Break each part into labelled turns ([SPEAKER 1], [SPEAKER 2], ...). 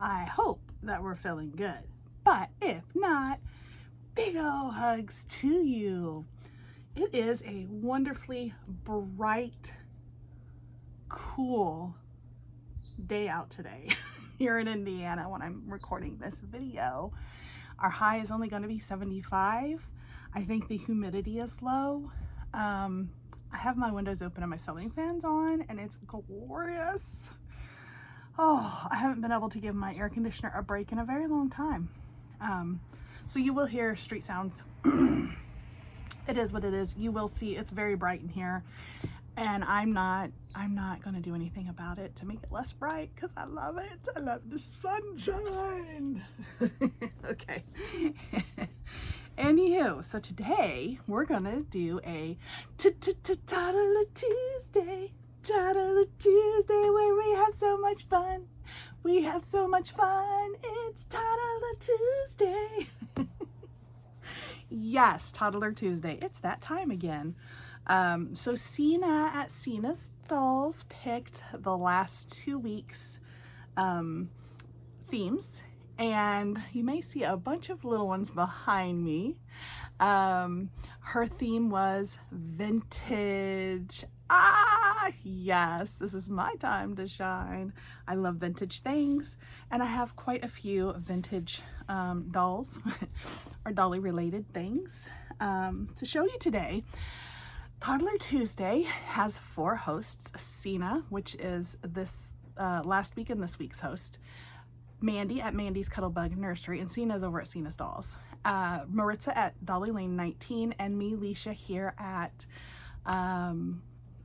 [SPEAKER 1] I hope that we're feeling good. But if not, big ol' hugs to you. It is a wonderfully bright, cool day out today here in Indiana when I'm recording this video. Our high is only going to be 75. I think the humidity is low. I have my windows open and my ceiling fans on, and it's glorious. Oh, I haven't been able to give my air conditioner a break in a very long time. So you will hear street sounds. It is what it is. You will see it's very bright in here, and I'm not going to do anything about it to make it less bright because I love it. I love the sunshine. Okay. Anywho, so today we're gonna do a Toddler Tuesday. Toddler Tuesday, where we have so much fun. We have so much fun. It's Toddler Tuesday. Yes, Toddler Tuesday. It's that time again. So Cena at Cena's Dolls picked the last 2 weeks themes, and you may see a bunch of little ones behind me. Her theme was vintage. Yes, this is my time to shine. I love vintage things, and I have quite a few vintage dolls or dolly related things to show you today. Toddler Tuesday has 4 hosts: Cena, which is this last week and this week's host, Mandy at Mandy's Cuddlebug Nursery, and Cena's over at Cena's Dolls, Maritza at Dolly Lane 19, and me, Leisha, here at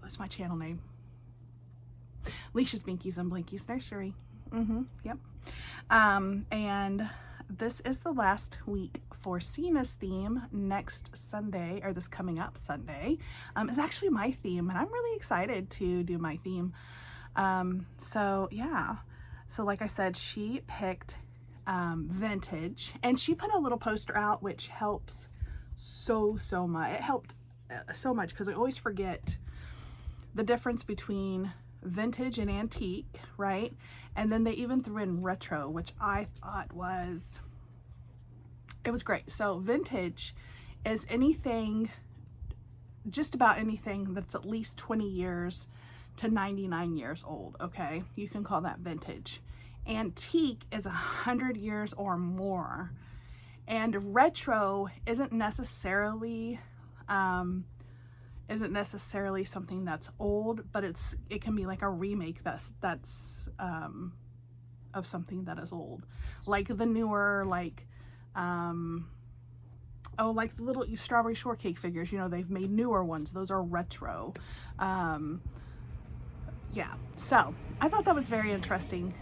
[SPEAKER 1] what's my channel name? Leisha's binkys.and.blanke Nursery. Yep. And this is the last week for Cena's theme. Next Sunday, or this coming up Sunday, is actually my theme, and I'm really excited to do my theme. So yeah. So like I said, she picked vintage, and she put a little poster out, which helps so much. It helped so much because I always forget the difference between vintage and antique, right? And then they even threw in retro, which I thought was, it was great. So vintage is anything, just about anything that's at least 20 years to 99 years old, okay? You can call that vintage. Antique is 100 years or more. And retro isn't necessarily something that's old, but it can be like a remake that's of something that is old, like the newer, like like the little strawberry shortcake figures, you know, they've made newer ones, those are retro. Yeah, so I thought that was very interesting.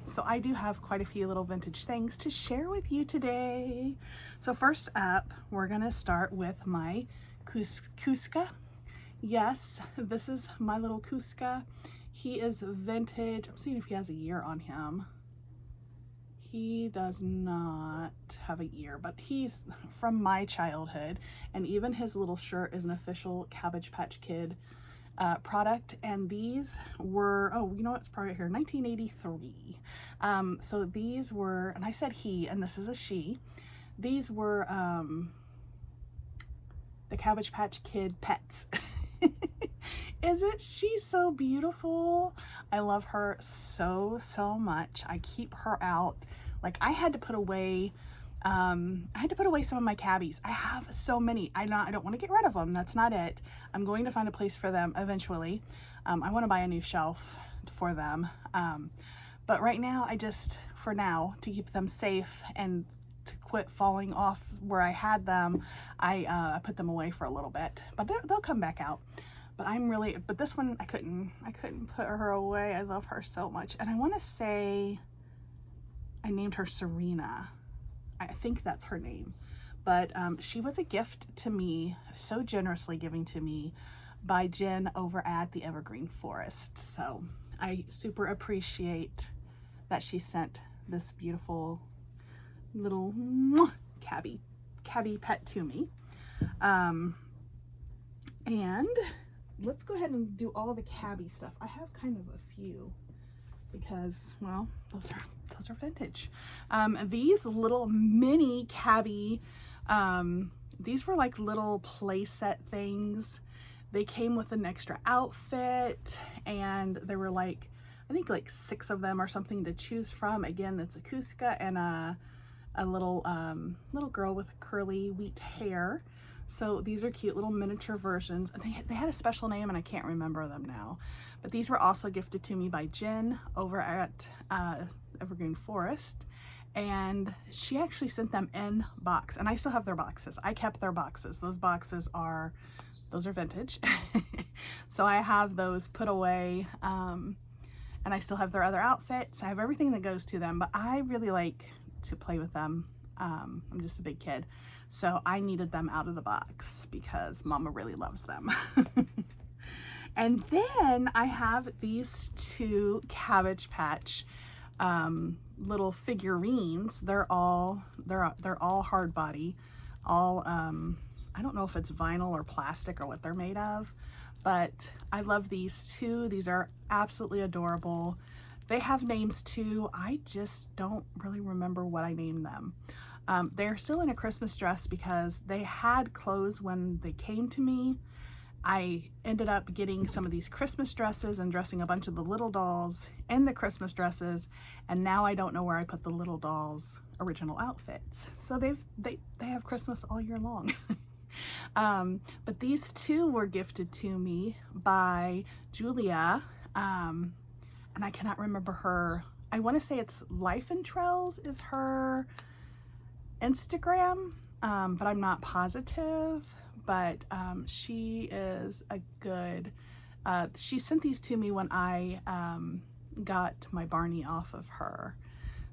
[SPEAKER 1] So I do have quite a few little vintage things to share with you today. So first up, we're gonna start with my Kuzka. Yes, this is my little Kuzka. He is vintage. I'm seeing if he has a year on him. He does not have a year, but he's from my childhood, and even his little shirt is an official Cabbage Patch Kid product. And these were, oh, you know what, it's probably right here, 1983. So these were, and I said he, and this is a she, these were the Cabbage Patch Kid pets. Isn't she so beautiful? I love her so much. I keep her out. Like, I had to put away some of my cabbies. I have so many. I don't want to get rid of them. That's not it. I'm going to find a place for them eventually. I want to buy a new shelf for them. But right now, for now, to keep them safe and to quit falling off where I had them, I put them away for a little bit, but they'll come back out. But this one, I couldn't put her away. I love her so much. And I want to say I named her Serena. I think that's her name. But she was a gift to me, so generously given to me by Jen over at the Evergreen Forest. So I super appreciate that she sent this beautiful little cabby pet to me. And let's go ahead and do all the cabby stuff. I have kind of a few because, well, those are vintage. These little mini Cabbie, these were like little play set things. They came with an extra outfit, and there were like, I think like 6 of them or something to choose from. Again, that's Acoustica and a little little girl with curly wheat hair. So these are cute little miniature versions. And they had a special name and I can't remember them now. But these were also gifted to me by Jen over at Evergreen Forest. And she actually sent them in box, and I still have their boxes. I kept their boxes. Those boxes are, those are vintage. So I have those put away, and I still have their other outfits. I have everything that goes to them, but I really like to play with them. I'm just a big kid, so I needed them out of the box because Mama really loves them. And then I have these 2 Cabbage Patch little figurines. They're all hard body, all I don't know if it's vinyl or plastic or what they're made of, but I love these 2. These are absolutely adorable. They have names too. I just don't really remember what I named them. They're still in a Christmas dress because they had clothes when they came to me. I ended up getting some of these Christmas dresses and dressing a bunch of the little dolls in the Christmas dresses, and now I don't know where I put the little dolls' original outfits. So they have Christmas all year long. But these 2 were gifted to me by Julia, and I cannot remember her. I want to say it's Life and Trails is her Instagram, but I'm not positive. But she is a good, she sent these to me when I got my Barney off of her.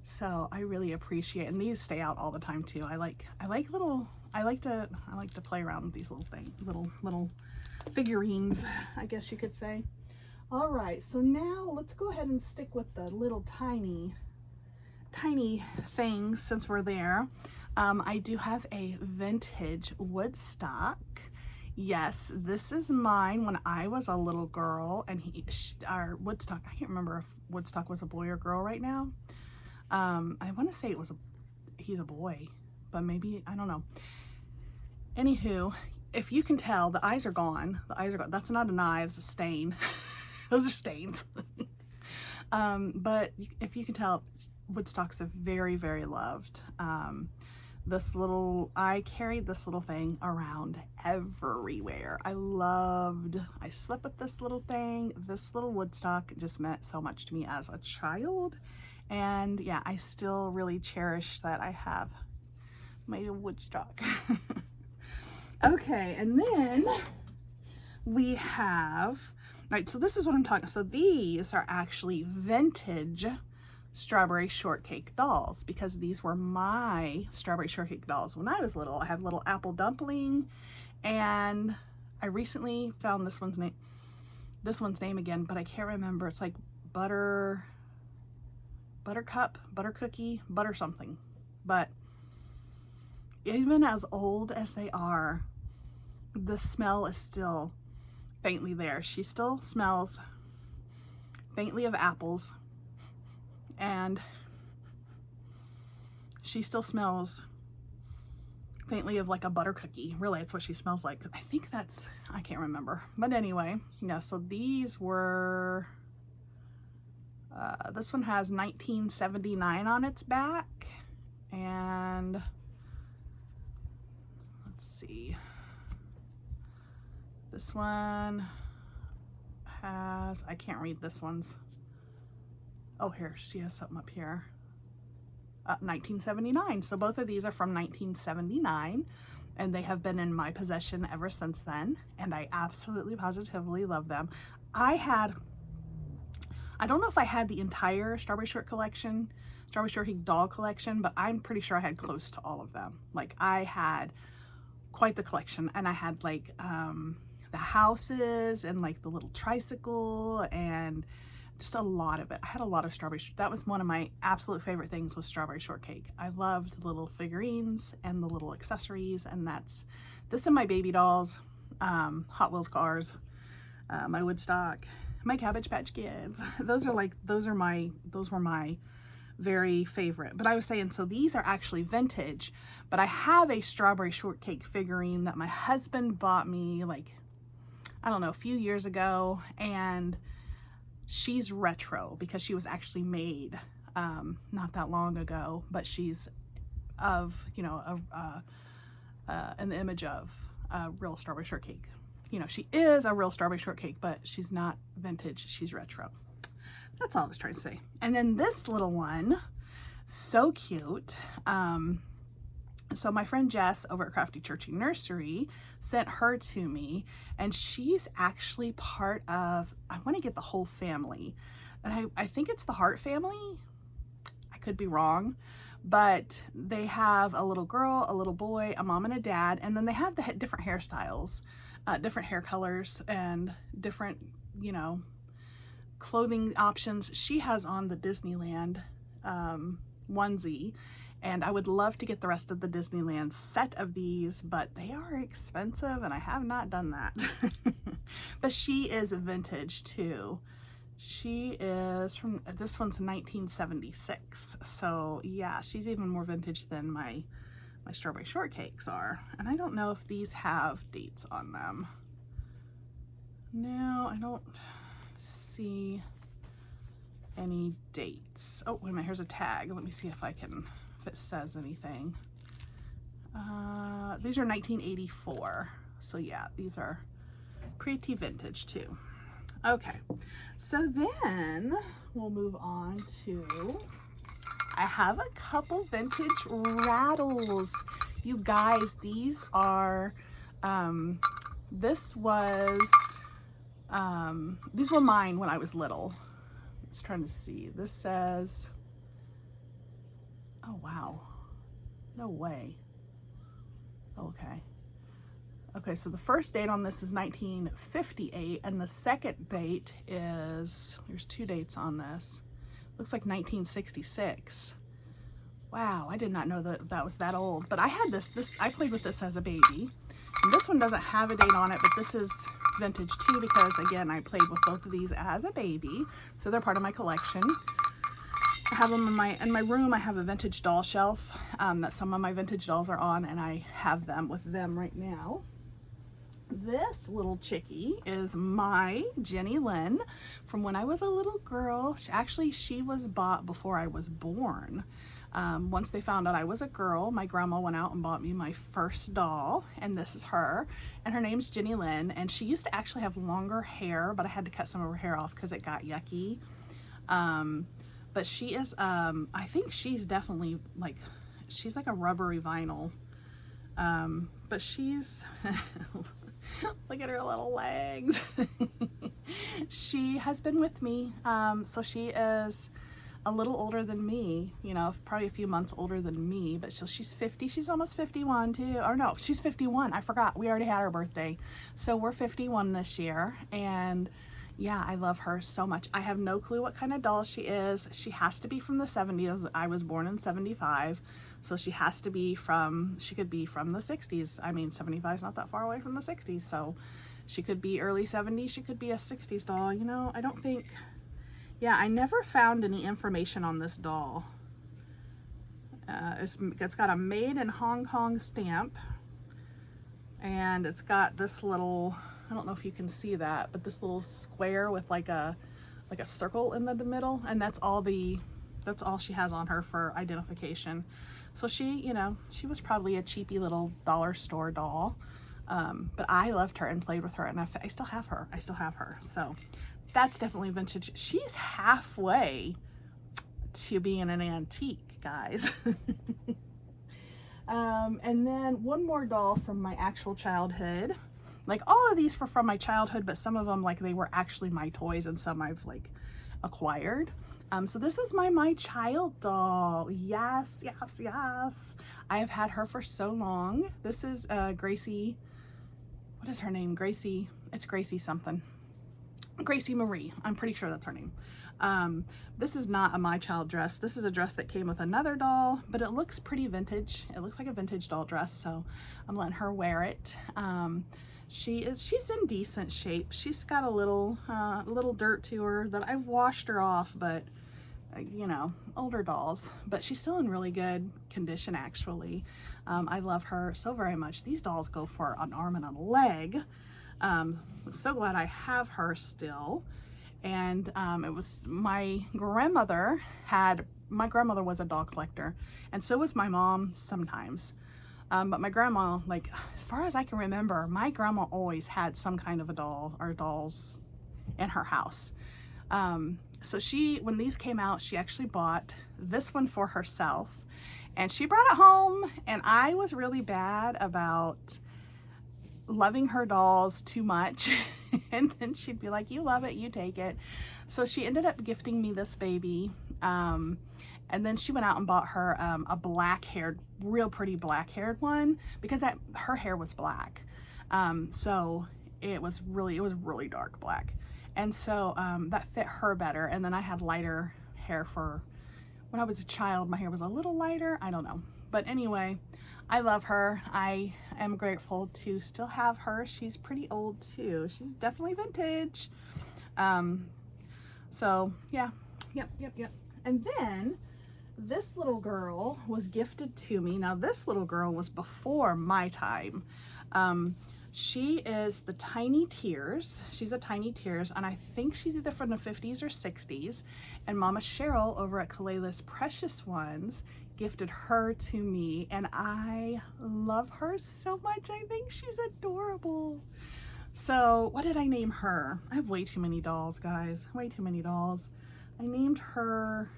[SPEAKER 1] So I really appreciate, and these stay out all the time too. I like to play around with these little things, little figurines, I guess you could say. All right, so now let's go ahead and stick with the little tiny things since we're there. I do have a vintage Woodstock. Yes, this is mine when I was a little girl, and our Woodstock, I can't remember if Woodstock was a boy or girl right now. I want to say he's a boy, but maybe, I don't know. Anywho, if you can tell, the eyes are gone. The eyes are gone. That's not an eye, it's a stain. Those are stains. But if you can tell, Woodstock's a very, very loved. I carried this little thing around everywhere. I slept with this little thing. This little Woodstock just meant so much to me as a child. And yeah, I still really cherish that I have my Woodstock. Okay, and then we have, all right, so this is what I'm talking, so these are actually vintage Strawberry Shortcake dolls, because these were my Strawberry Shortcake dolls when I was little. I have little apple dumpling, and I recently found this one's name again, but I can't remember. It's like buttercup, butter cookie, butter something. But even as old as they are, the smell is still faintly there. She still smells faintly of apples, and she still smells faintly of like a butter cookie. Really, it's what she smells like. I think that's, I can't remember. But anyway, yeah, so these were, this one has 1979 on its back, and let's see, this one has, I can't read this one's, oh, here, she has something up here. 1979. So both of these are from 1979, and they have been in my possession ever since then, and I absolutely positively love them. I don't know if I had the entire Strawberry Shortcake doll collection, but I'm pretty sure I had close to all of them. Like, I had quite the collection, and I had like the houses and like the little tricycle and just a lot of it. I had a lot of that was one of my absolute favorite things, was Strawberry Shortcake. I loved the little figurines and the little accessories, and that's this and my baby dolls, Hot Wheels cars, my Woodstock, my Cabbage Patch Kids. Those were my very favorite. But I was saying, so these are actually vintage, but I have a Strawberry Shortcake figurine that my husband bought me, like, I don't know, a few years ago, and she's retro because she was actually made not that long ago, but she's of, you know, in the image of a real Strawberry Shortcake. You know, she is a real Strawberry Shortcake, but she's not vintage, she's retro. That's all I was trying to say. And then this little one, so cute. So my friend Jess over at Crafty Churchy Nursery sent her to me, and she's actually part of, I want to get the whole family, and I think it's the Hart family. I could be wrong, but they have a little girl, a little boy, a mom and a dad, and then they have the different hairstyles, different hair colors, and different, you know, clothing options. She has on the Disneyland onesie, and I would love to get the rest of the Disneyland set of these, but they are expensive and I have not done that. But she is vintage too. She is from, this one's 1976. So yeah, she's even more vintage than my Strawberry Shortcakes are. And I don't know if these have dates on them. No, I don't see any dates. Oh, wait a minute, here's a tag. Let me see if it says anything. These are 1984. So yeah, these are pretty vintage too. Okay, so then we'll move on to, I have a couple vintage rattles. You guys, these are, these were mine when I was little. I was trying to see. This says, oh wow, no way. Okay. Okay, so the first date on this is 1958, and the second date is, there's two dates on this. Looks like 1966. Wow, I did not know that that was that old. But I had this, I played with this as a baby. And this one doesn't have a date on it, but this is vintage too because, again, I played with both of these as a baby. So they're part of my collection. I have them in my room. I have a vintage doll shelf that some of my vintage dolls are on, and I have them with them right now. This little chickie is my Jenny Lynn from when I was a little girl. She was bought before I was born. Once they found out I was a girl, my grandma went out and bought me my first doll, and this is her, and her name's Jenny Lynn, and she used to actually have longer hair, but I had to cut some of her hair off because it got yucky. But she is, I think she's definitely like, she's like a rubbery vinyl, but she's, look at her little legs. She has been with me, so she is a little older than me, you know, probably a few months older than me, but she's 50, she's almost 51 too, or no, she's 51, I forgot, we already had her birthday, so we're 51 this year, and yeah, I love her so much. I have no clue what kind of doll she is. She has to be from the 70s. I was born in 75, so she has to be from, she could be from the 60s. I mean, 75 is not that far away from the 60s, so she could be early 70s, she could be a 60s doll, you know, I don't think, yeah, I never found any information on this doll. It's got a made in Hong Kong stamp, and it's got this little, I don't know if you can see that, but this little square with like a circle in the middle, and that's all she has on her for identification. So she, you know, she was probably a cheapy little dollar store doll, but I loved her and played with her, and I still have her. So that's definitely vintage. She's halfway to being an antique, guys. And then one more doll from my actual childhood. Like, all of these were from my childhood, but some of them, like, they were actually my toys, and some I've, like, acquired. So this is my child doll. Yes, yes, yes. I have had her for so long. This is Gracie. What is her name? Gracie. It's Gracie something. Gracie Marie. I'm pretty sure that's her name. This is not a My Child dress. This is a dress that came with another doll, but it looks pretty vintage. It looks like a vintage doll dress, so I'm letting her wear it. she's in decent shape. She's got a little dirt to her that I've washed her off, but you know, older dolls, but she's still in really good condition actually. I love her so very much. These dolls go for an arm and a leg. I'm so glad I have her still. And it was my grandmother was a doll collector, and so was my mom sometimes. But my grandma, like, as far as I can remember, my grandma always had some kind of a doll or dolls in her house. So when these came out, she actually bought this one for herself, and she brought it home, and I was really bad about loving her dolls too much. And then she'd be like, you love it, you take it. So she ended up gifting me this baby. And then she went out and bought her a black-haired, real pretty black-haired one, because her hair was black. So it was really dark black. And so that fit her better. And then I had lighter hair when I was a child. My hair was a little lighter. I don't know. But anyway, I love her. I am grateful to still have her. She's pretty old too. She's definitely vintage. So yeah, yep. And then this little girl was gifted to me. Now this little girl was before my time. She is the Tiny Tears. She's a Tiny Tears, and I think she's either from the 50s or 60s. And Mama Cheryl over at Kaleila's Precious Ones gifted her to me, and I love her so much. I think she's adorable. So what did I name her? I have way too many dolls, guys. Way too many dolls. I named her,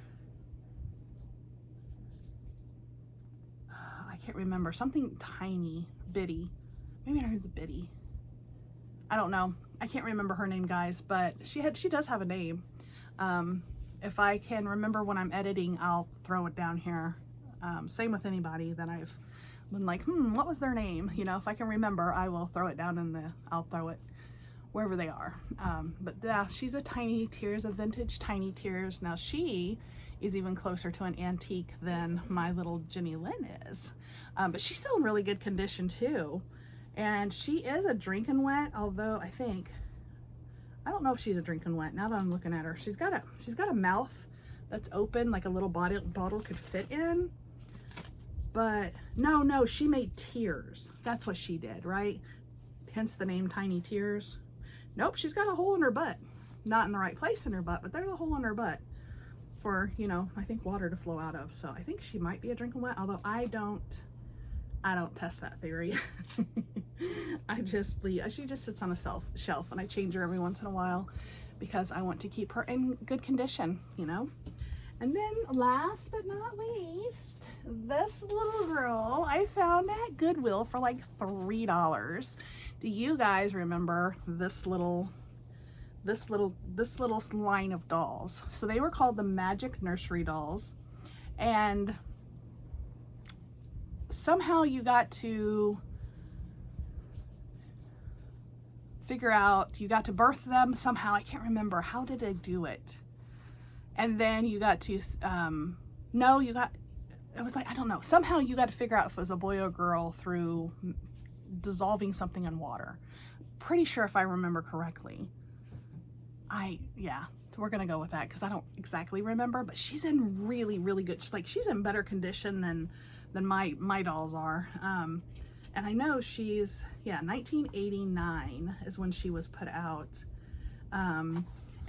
[SPEAKER 1] I can't remember, something tiny, Biddy. Maybe her name's Biddy. I don't know. I can't remember her name, guys, but she does have a name. If I can remember when I'm editing, I'll throw it down here. Same with anybody that I've been like, what was their name? You know, if I can remember, I will throw it down I'll throw it wherever they are. But yeah, she's a Tiny Tears, a vintage Tiny Tears. Now she is even closer to an antique than my little Jenny Lynn is. But she's still in really good condition too. And she is a drinking wet, although I don't know if she's a drinking wet now that I'm looking at her. She's got a mouth that's open, like a little bottle could fit in. But no, she made tears. That's what she did, right? Hence the name Tiny Tears. Nope, she's got a hole in her butt. Not in the right place in her butt, but there's a hole in her butt for, you know, I think water to flow out of. So I think she might be a drinking wet, although I don't test that theory. She just sits on a shelf, and I change her every once in a while because I want to keep her in good condition, you know. And then last but not least, this little girl I found at Goodwill for like $3. Do you guys remember this little line of dolls? So they were called the Magic Nursery dolls, and somehow you got to figure out, you got to birth them somehow. I can't remember. How did I do it? And then you got to, it was like, I don't know. Somehow you got to figure out if it was a boy or girl through dissolving something in water. Pretty sure if I remember correctly. So we're going to go with that because I don't exactly remember, but she's in really, really good, she's in better condition than my dolls are. And I know she's, 1989 is when she was put out.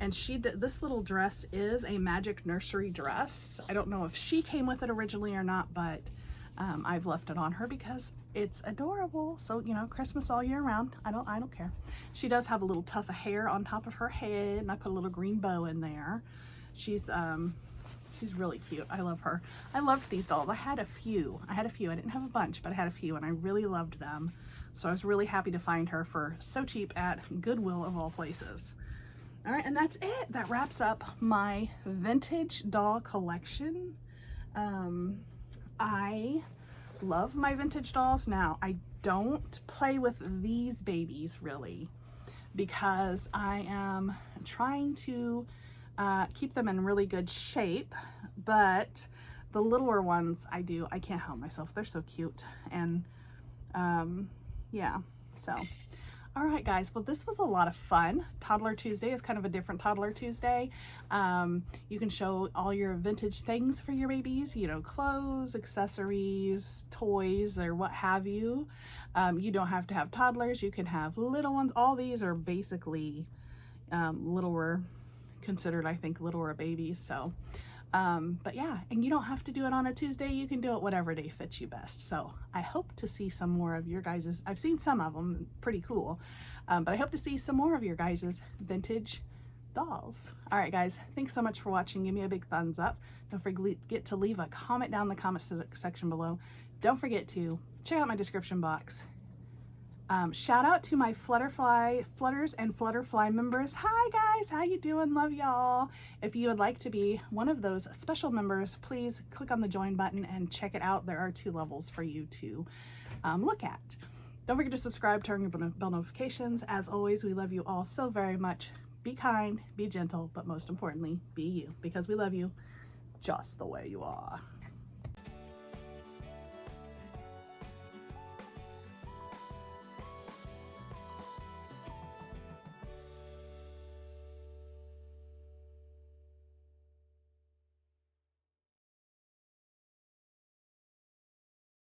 [SPEAKER 1] And this little dress is a Magic Nursery dress. I don't know if she came with it originally or not, but I've left it on her because it's adorable. So, you know, Christmas all year round. I don't care. She does have a little tuft of hair on top of her head, and I put a little green bow in there. She's really cute. I love her. I loved these dolls. I had a few. I didn't have a bunch, but I had a few, and I really loved them. So I was really happy to find her for so cheap at Goodwill of all places. All right, and that's it. That wraps up my vintage doll collection. I love my vintage dolls. Now, I don't play with these babies really because I am trying to keep them in really good shape, but the littler ones I can't help myself. They're so cute. And yeah, so All right, guys, well, this was a lot of fun. Toddler Tuesday is kind of a different Toddler Tuesday. You can show all your vintage things for your babies, you know, clothes, accessories, toys, or what have you. You don't have to have toddlers. You can have little ones. All these are basically littler, considered, I think, littler babies. So, but yeah, and you don't have to do it on a Tuesday. You can do it whatever day fits you best. So I hope to see some more of your guys's. I've seen some of them, pretty cool. But I hope to see some more of your guys's vintage dolls. All right, guys, thanks so much for watching. Give me a big thumbs up. Don't forget to leave a comment down in the comment section below. Don't forget to check out my description box. Shout out to my Flutters and Flutterfly members. Hi guys, how you doing? Love y'all. If you would like to be one of those special members, please click on the join button and check it out. There are 2 levels for you to look at. Don't forget to subscribe, turn your bell notifications. As always, we love you all so very much. Be kind, be gentle, but most importantly, be you, because we love you just the way you are.